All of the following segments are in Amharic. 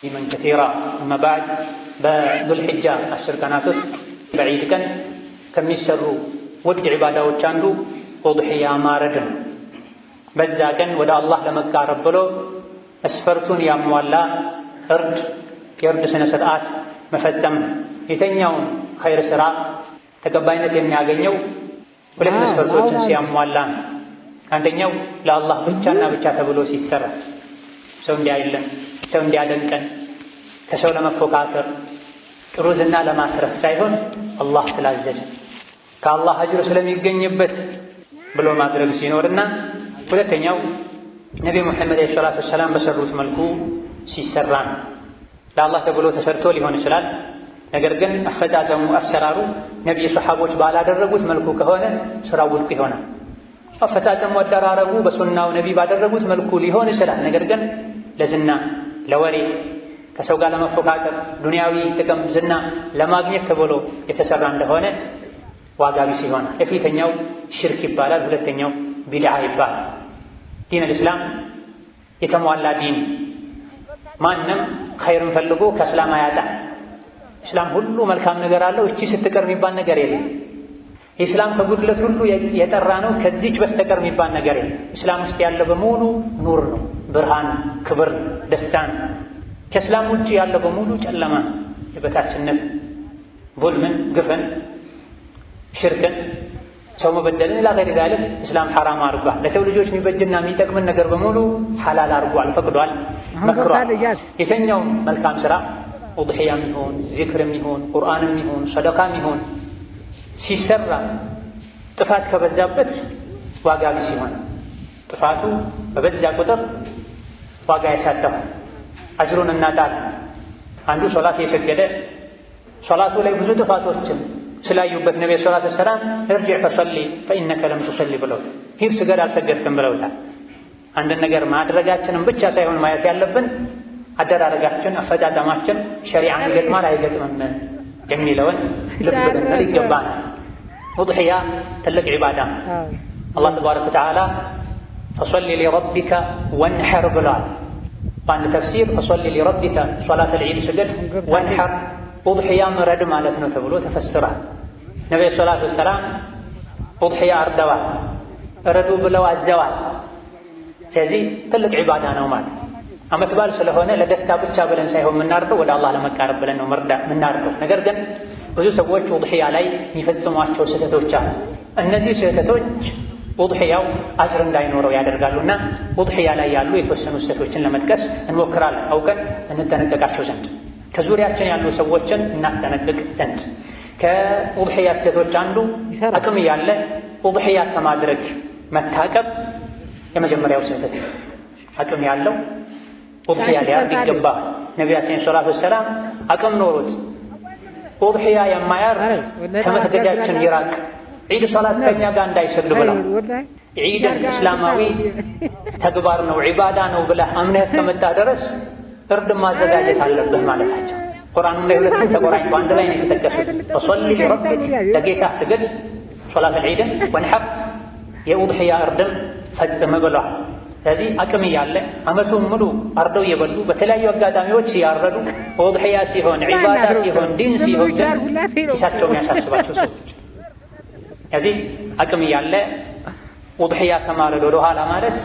من كثيرا أما بعد بذو الحجة 10 ቀናት ውስጥ በዒድ ቀን ከሚሰሩ ውድ ዒባዳዎች አንዱ ኡድሒያ ማረድ ነው። በዛ ቀን ወደ አላህ ለመቃረብ ብሎ መስፈርቱን ያሟላ የእርድ ስነ ስርዓት መፈጸም ነው። የተኛውም ኸይር ስራ ተቀባይነት የሚያገኘው ሁለት መስፈርቶችን ሲያሟላ ነው። አንደኛው ለአላህ ብቻና ብቻ ተብሎ ሲሰራ፣ ሰው እንዲያይልን፣ ሰው እንዲያደንቀን፣ ከሰው ለመፎካከር፣ ጥሩ ዝና ለማትረፍ ሳይሆን አላህ ስላዘዘ ከአላህ አጅር ስለሚገኝበት ብሎ ማድረግ ሲኖርና ሁለተኛው ነቢ ሙሐመድ ዓለይሂ ሰላቱ ወሰላም በሰሩት መልኩ ሲሰራ ነው። ለአላህ ተብሎ ተሰርቶ ሊሆን ይችላል። ነገር ግን አፈጻጸሙ፣ አሰራሩ ነቢይ ሰሓቦች ባላደረጉት መልኩ ከሆነ ስራው ውድቅ ይሆናል። አፈጻጸሙ፣ አደራረጉ በሱናው ነቢ ባደረጉት መልኩ ሊሆን ይችላል። ነገር ግን ለዝና፣ ለወሬ፣ ከሰው ጋር ለመፎካከር፣ ዱንያዊ ጥቅም፣ ዝና ለማግኘት ተብሎ የተሰራ እንደሆነ ዋጋ ቢስ ይሆናል። የፊተኛው ሽርክ ይባላል፣ ሁለተኛው ቢድዓ ይባላል። ዲን አልእስላም የተሟላ ዲን፣ ማንም ኸይርን ፈልጎ ከእስላም አያጣም። እስላም ሁሉ መልካም ነገር አለው፣ እቺ ስትቀር የሚባል ነገር የለም። ኢስላም ከጉድለት ሁሉ የጠራ ነው፣ ከዚች በስተቀር የሚባል ነገር የለም። እስላም ውስጥ ያለ በሙሉ ኑር ነው፣ ብርሃን፣ ክብር፣ ደስታን። ከእስላም ውጭ ያለ በሙሉ ጨለማ፣ የበታችነት፣ ቡልምን፣ ግፍን፣ ሽርክን፣ ሰው መበደልን ኢላ ገይሪ ዛሊክ እስላም ሐራም አድርጓል። ለሰው ልጆች የሚበጅና የሚጠቅምን ነገር በሙሉ ሐላል አድርጓል፣ ፈቅዷል፣ መክሯል። የተኛውም መልካም ስራ ኡድሒያም ይሁን ዚክርም ይሁን ቁርአንም ይሁን ሰደቃም ይሁን ሲሰራ ጥፋት ከበዛበት ዋጋ ቢስ ይሆናል። ጥፋቱ በበዛ ቁጥር ዋጋ ያሳጣል፣ አጅሩን እናጣለን። አንዱ ሶላት የሰገደ ሶላቱ ላይ ብዙ ጥፋቶችን ስላዩበት ነቢ ሰለላሁ ዐለይሂ ወሰለም እርጅዕ ፈሰሊ ፈኢነከ ለም ቱሰሊ ብለውታል። ሂድ ስገድ አልሰገድክም ብለውታል። አንድን ነገር ማድረጋችንን ብቻ ሳይሆን ማየት ያለብን አደራረጋችን፣ አፈጻጸማችን ሸሪዓን ይገጥማል አይገጥምም የሚለውን ልብ ልንል ይገባናል። ኡድሒያ ትልቅ ዒባዳ አላህ ተባረከ ወተዓላ ፈሰሊ ሊረቢከ ወንሐር ብለዋል። በአንድ ተፍሲር ፈሰሊ ሊረቢከ ሶላተል ዒድ ስገድ፣ ወንሐር ኡድሒያ ምረድ ማለት ነው ተብሎ ተፈስሯል። ነቢዩ ሰለላሁ ዐለይሂ ወሰለም ኡድሒያ አርደዋል፣ እረዱ ብለው አዘዋል። ስለዚህ ትልቅ ዒባዳ ነው ማለት ዓመት በዓል ስለሆነ ለደስታ ብቻ ብለን ሳይሆን የምናርደው ወደ አላህ ለመቃረብ ብለን ነው የምናርደው። ነገር ግን ብዙ ሰዎች ኡድሒያ ላይ የሚፈጽሟቸው ስህተቶች አሉ። እነዚህ ስህተቶች ኡድሒያው አጅር እንዳይኖረው ያደርጋሉና ኡድሒያ ላይ ያሉ የተወሰኑ ስህተቶችን ለመጥቀስ እንሞክራለን፣ አውቀን እንጠነቀቃቸው ዘንድ፣ ከዙሪያችን ያሉ ሰዎችን እናስጠነቅቅ ዘንድ። ከኡድሒያ ስህተቶች አንዱ አቅም ያለ ኡድሒያ ከማድረግ መታቀብ የመጀመሪያው ስህተት። አቅም ያለው ኡድሒያ ሊያርድ ይገባል። ነቢያችን ሰለላሁ ዐለይሂ ወሰለም አቅም ኖሮት ኡድሒያ የማያርድ ከመስገዳችን ይራቅ፣ ዒድ ሶላት ከእኛ ጋር እንዳይሰግድ ብለው። ዒድን እስላማዊ ተግባር ነው ዒባዳ ነው ብለህ አምነህ እስከመጣ ድረስ እርድ ማዘጋጀት አለብህ ማለታቸው። ቁርአኑም ላይ ሁለቱም ተቆራኝተው አንድ ላይ ነው የተጠቀሱት። ፈሰሊ ሊረቢክ ለጌታ ስገድ፣ ሶላተል ዒድን፣ ወንሐር የኡድሒያ እርድን ፈጽም ብለዋል። ስለዚህ አቅም እያለ ዓመቱን ሙሉ አርደው እየበሉ በተለያዩ አጋጣሚዎች እያረዱ ኡድሒያ ሲሆን ዒባዳ ሲሆን ዲን ሲሆን ግን ኪሳቸው የሚያሳስባቸው ሰዎች። ስለዚህ አቅም እያለ ኡድሒያ ከማረድ ወደ ኋላ ማለት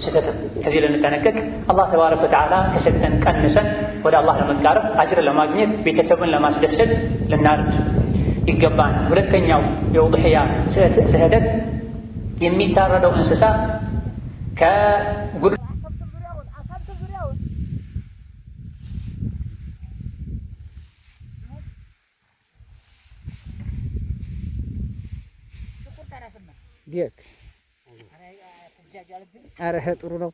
ስህተት። ከዚህ ልንጠነቀቅ አላህ ተባረከ ወተዓላ ከሰጠን ቀንሰን ወደ አላህ ለመቃረብ አጅር ለማግኘት ቤተሰብን ለማስደሰት ልናርድ ይገባን። ሁለተኛው የኡድሒያ ስህተት የሚታረደው እንስሳ ከጉድ ኧረ ጥሩ ነው።